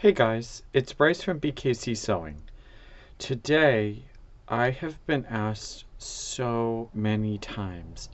Hey guys, it's Bryce from BKC Sewing. Today, I have been asked so many times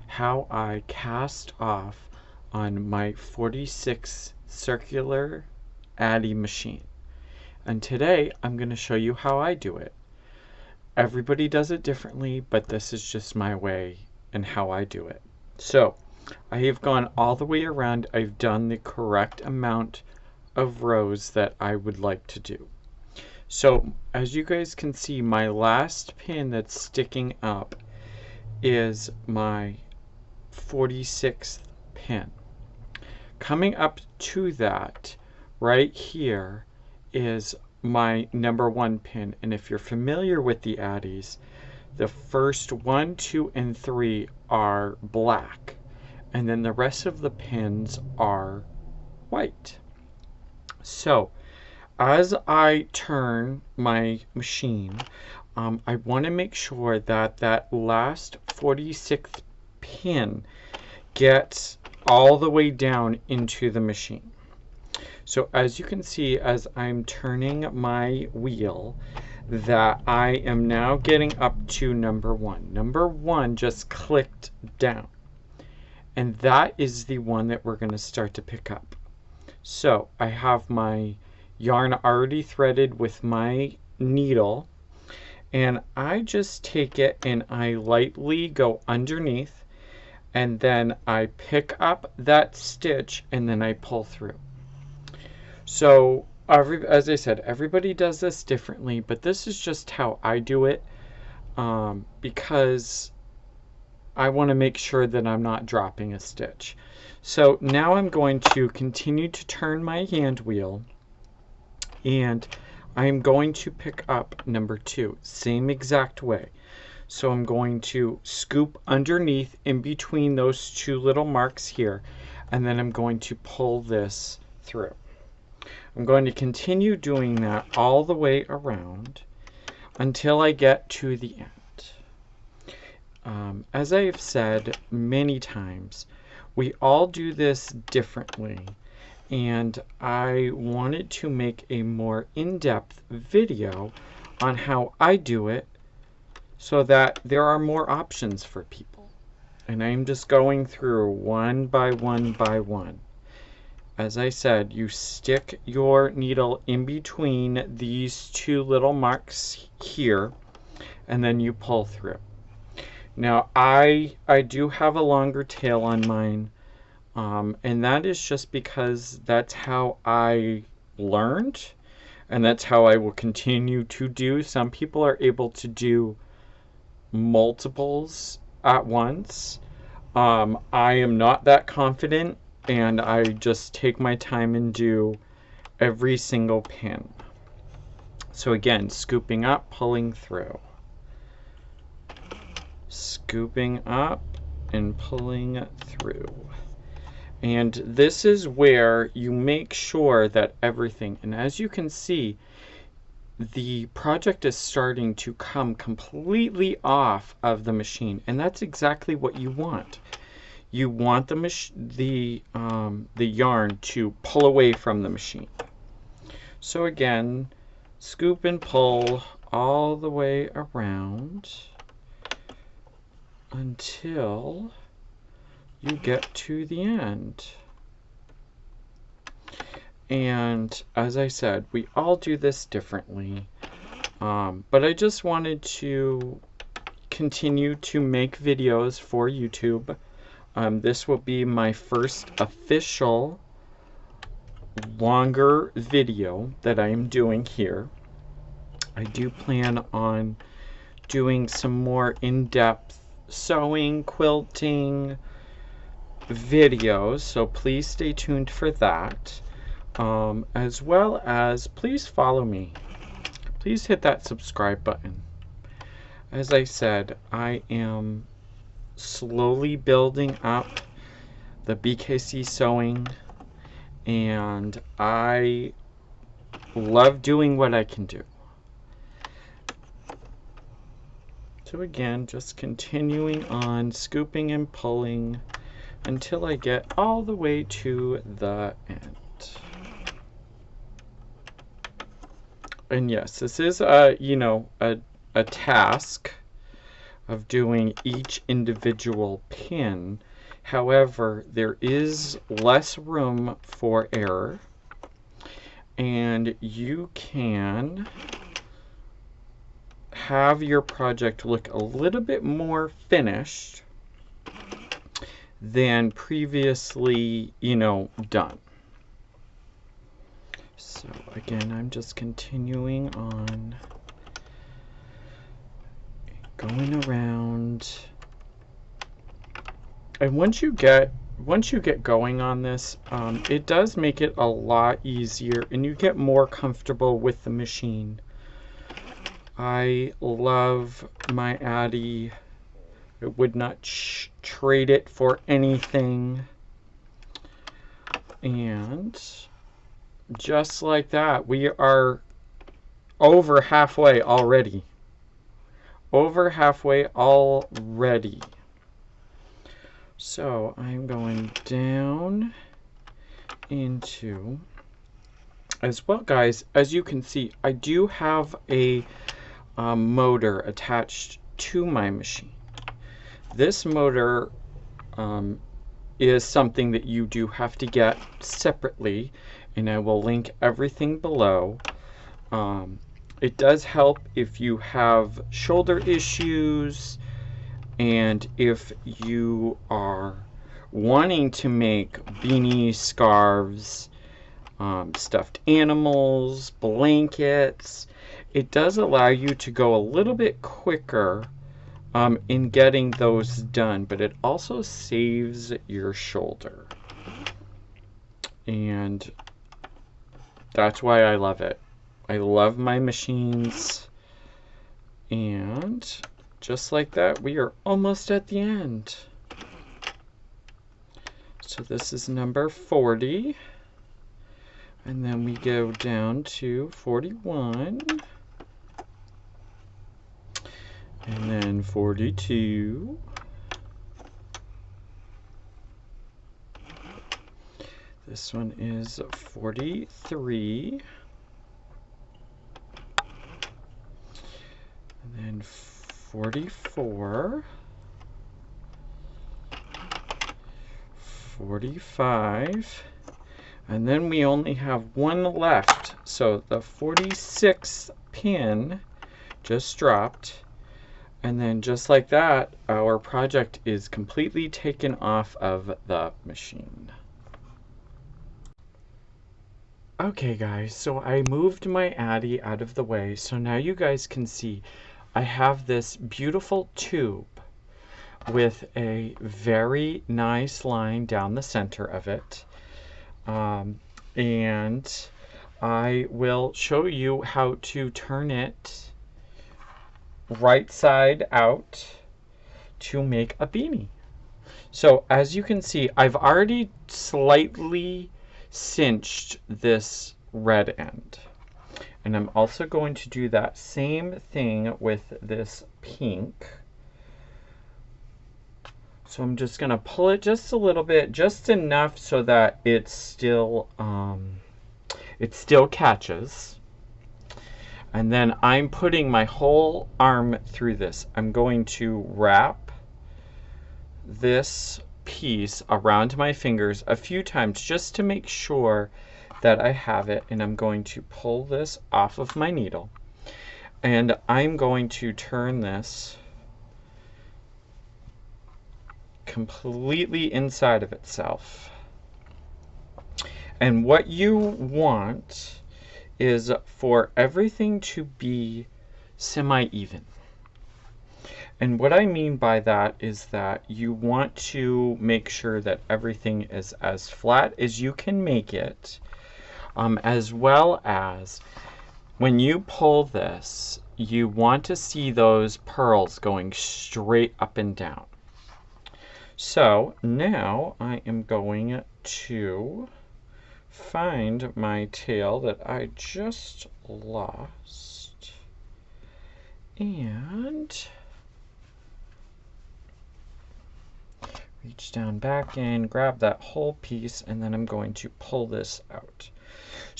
how I cast off on my 46 circular Addi machine. And today, I'm going to show you how I do it. Everybody does it differently, but this is just my way and how I do it. So, I have gone all the way around. I've done the correct amount of rows that I would like to do. So as you guys can see, my last pin that's sticking up is my 46th pin. Coming up to that right here is my number 1 pin, and if you're familiar with the Addis, the first 1, 2, and 3 are black, and then the rest of the pins are white. So as I turn my machine, I want to make sure that that last 46th pin gets all the way down into the machine. So as you can see, as I'm turning my wheel, that I am now getting up to number 1. Number 1 just clicked down, and that is the one that we're going to start to pick up. So I have my yarn already threaded with my needle, and I just take it and I lightly go underneath, and then I pick up that stitch and then I pull through. So as I said, everybody does this differently, but this is just how I do it, because I want to make sure that I'm not dropping a stitch. So now I'm going to continue to turn my hand wheel, and I'm going to pick up number 2, same exact way. So I'm going to scoop underneath in between those 2 little marks here, and then I'm going to pull this through. I'm going to continue doing that all the way around until I get to the end. As I have said many times, we all do this differently, and I wanted to make a more in-depth video on how I do it so that there are more options for people. And I'm just going through one by one by one. As I said, you stick your needle in between these 2 little marks here, and then you pull through. Now I do have a longer tail on mine, and that is just because that's how I learned, and that's how I will continue to do. Some people are able to do multiples at once. I am not that confident, and I just take my time and do every single pin. So again, scooping up, pulling through. Scooping up and pulling through. And this is where you make sure that everything, and as you can see, the project is starting to come completely off of the machine, and that's exactly what you want. You want the yarn to pull away from the machine. So again, scoop and pull all the way around until you get to the end. And as I said, we all do this differently, but I just wanted to continue to make videos for YouTube. This will be my first official longer video that I am doing here. I do plan on doing some more in-depth sewing, quilting videos, so please stay tuned for that. As well as please follow me. Please hit that subscribe button. As I said, I am slowly building up the BKC sewing, and I love doing what I can do. So again, just continuing on, scooping and pulling until I get all the way to the end. And yes, this is you know, a task of doing each individual pin. However, there is less room for error, and you can have your project look a little bit more finished than previously, you know, done. So again, I'm just continuing on, going around. And once you get going on this, it does make it a lot easier, and you get more comfortable with the machine. I love my Addi. I would not trade it for anything. And just like that, we are over halfway already. Over halfway already. So I'm going down into, as well, guys, as you can see, I do have a motor attached to my machine. This motor is something that you do have to get separately, and I will link everything below. It does help if you have shoulder issues, and if you are wanting to make beanies, scarves, stuffed animals, blankets. It does allow you to go a little bit quicker in getting those done, but it also saves your shoulder. And that's why I love it. I love my machines. And just like that, we are almost at the end. So this is number 40. And then we go down to 41. And then 42. This one is 43. And then 44. 45. And then we only have one left. So the 46th pin just dropped. And then just like that, our project is completely taken off of the machine. Okay guys, so I moved my Addi out of the way, so now you guys can see I have this beautiful tube with a very nice line down the center of it. And I will show you how to turn it right side out to make a beanie. So as you can see, I've already slightly cinched this red end, and I'm also going to do that same thing with this pink. So I'm just going to pull it just a little bit, just enough so that it still catches. And then I'm putting my whole arm through this. I'm going to wrap this piece around my fingers a few times just to make sure that I have it. And I'm going to pull this off of my needle. And I'm going to turn this completely inside of itself. And what you want is for everything to be semi-even. And what I mean by that is that you want to make sure that everything is as flat as you can make it, as well as when you pull this, you want to see those pearls going straight up and down. So now I am going to find my tail that I just lost and reach down back in, grab that whole piece, and then I'm going to pull this out.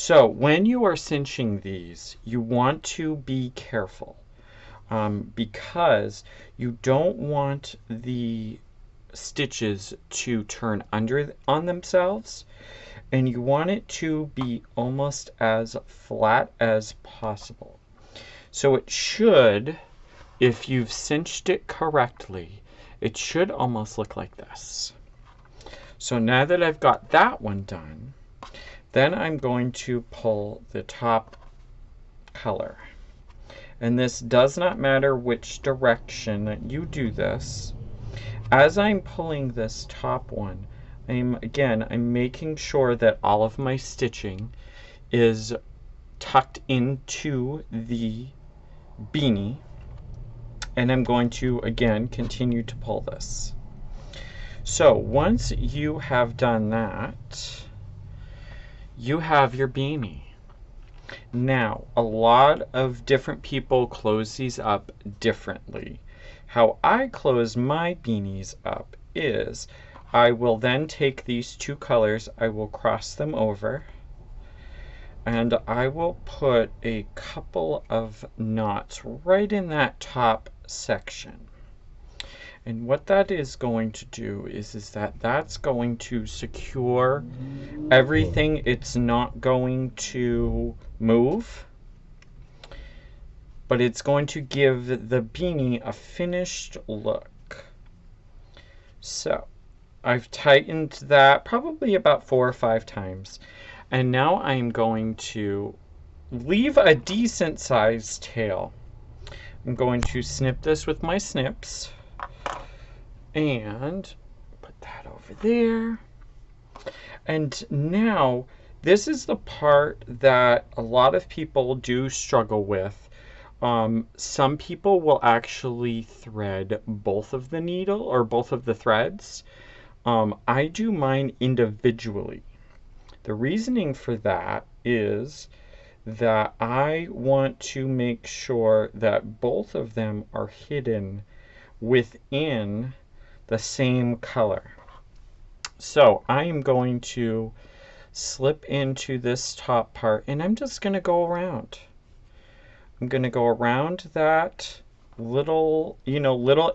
So when you are cinching these, you want to be careful because you don't want the stitches to turn under on themselves, and you want it to be almost as flat as possible. So it should, if you've cinched it correctly, it should almost look like this. So now that I've got that one done, then I'm going to pull the top color. And this does not matter which direction you do this. As I'm pulling this top one, I'm making sure that all of my stitching is tucked into the beanie, and I'm going to again continue to pull this. So once you have done that, you have your beanie. Now, a lot of different people close these up differently. How I close my beanies up is I will then take these two colors, I will cross them over, and I will put a couple of knots right in that top section. And what that is going to do is that's going to secure everything. It's not going to move, but it's going to give the beanie a finished look. So I've tightened that probably about 4 or 5 times, and now I'm going to leave a decent sized tail. I'm going to snip this with my snips and put that over there. And now this is the part that a lot of people do struggle with. Some people will actually thread both of the needle or both of the threads. I do mine individually. The reasoning for that is that I want to make sure that both of them are hidden within the same color. So I am going to slip into this top part, and I'm just going to go around. I'm going to go around that little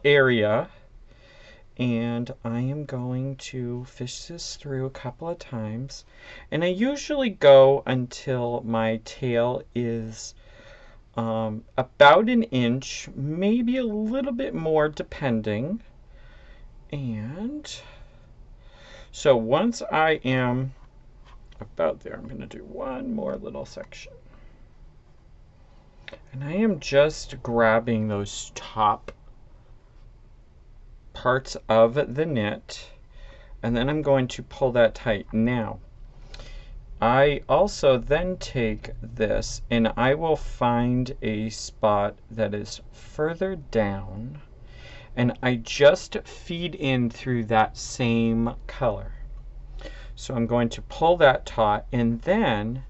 area, and I am going to fish this through a couple of times, and I usually go until my tail is about an inch, maybe a little bit more depending. And so once I am about there, I'm going to do one more little section. And I am just grabbing those top parts of the knit, and then I'm going to pull that tight. Now, I also then take this and I will find a spot that is further down, and I just feed in through that same color. So I'm going to pull that taut, and then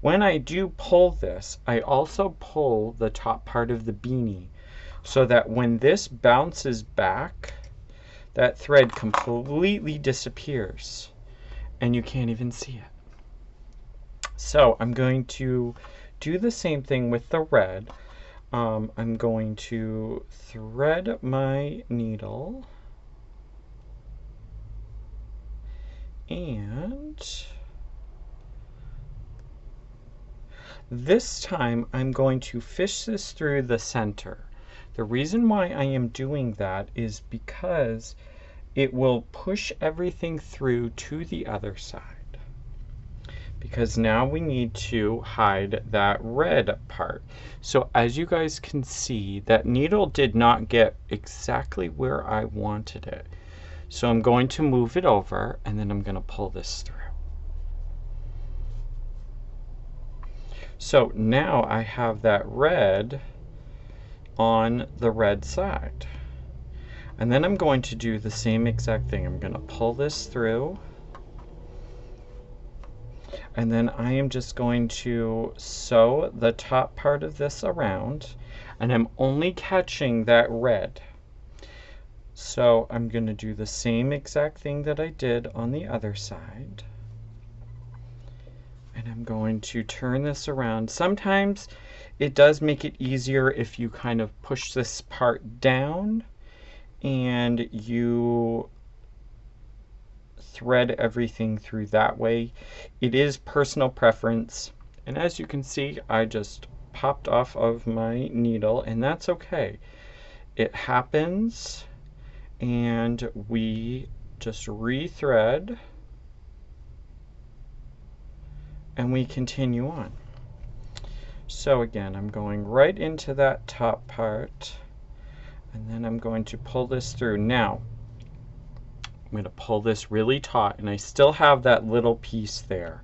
when I do pull this, I also pull the top part of the beanie so that when this bounces back, that thread completely disappears and you can't even see it. So I'm going to do the same thing with the red. I'm going to thread my needle, and this time I'm going to fish this through the center. The reason why I am doing that is because it will push everything through to the other side. Because now we need to hide that red part. So as you guys can see, that needle did not get exactly where I wanted it. So I'm going to move it over, and then I'm going to pull this through. So now I have that red on the red side. And then I'm going to do the same exact thing. I'm going to pull this through, and then I am just going to sew the top part of this around, and I'm only catching that red. So I'm going to do the same exact thing that I did on the other side. And I'm going to turn this around. Sometimes it does make it easier if you kind of push this part down and you thread everything through that way. It is personal preference. And as you can see, I just popped off of my needle, and that's okay. It happens, and we just rethread and we continue on. So again, I'm going right into that top part, and then I'm going to pull this through. Now, I'm going to pull this really taut, and I still have that little piece there.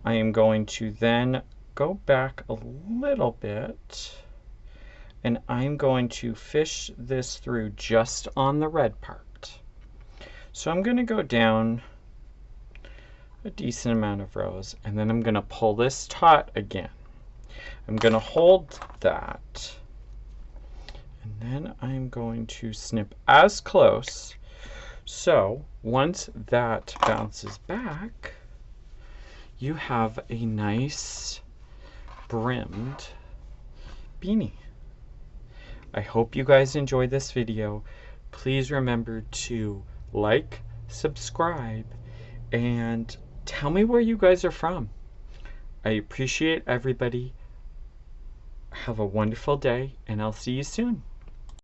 I am going to then go back a little bit, and I'm going to fish this through just on the red part. So I'm going to go down a decent amount of rows, and then I'm going to pull this taut again. I'm going to hold that, and then I'm going to snip as close. So once that bounces back, you have a nice brimmed beanie. I hope you guys enjoyed this video. Please remember to like, subscribe, and tell me where you guys are from. I appreciate everybody. Have a wonderful day, and I'll see you soon.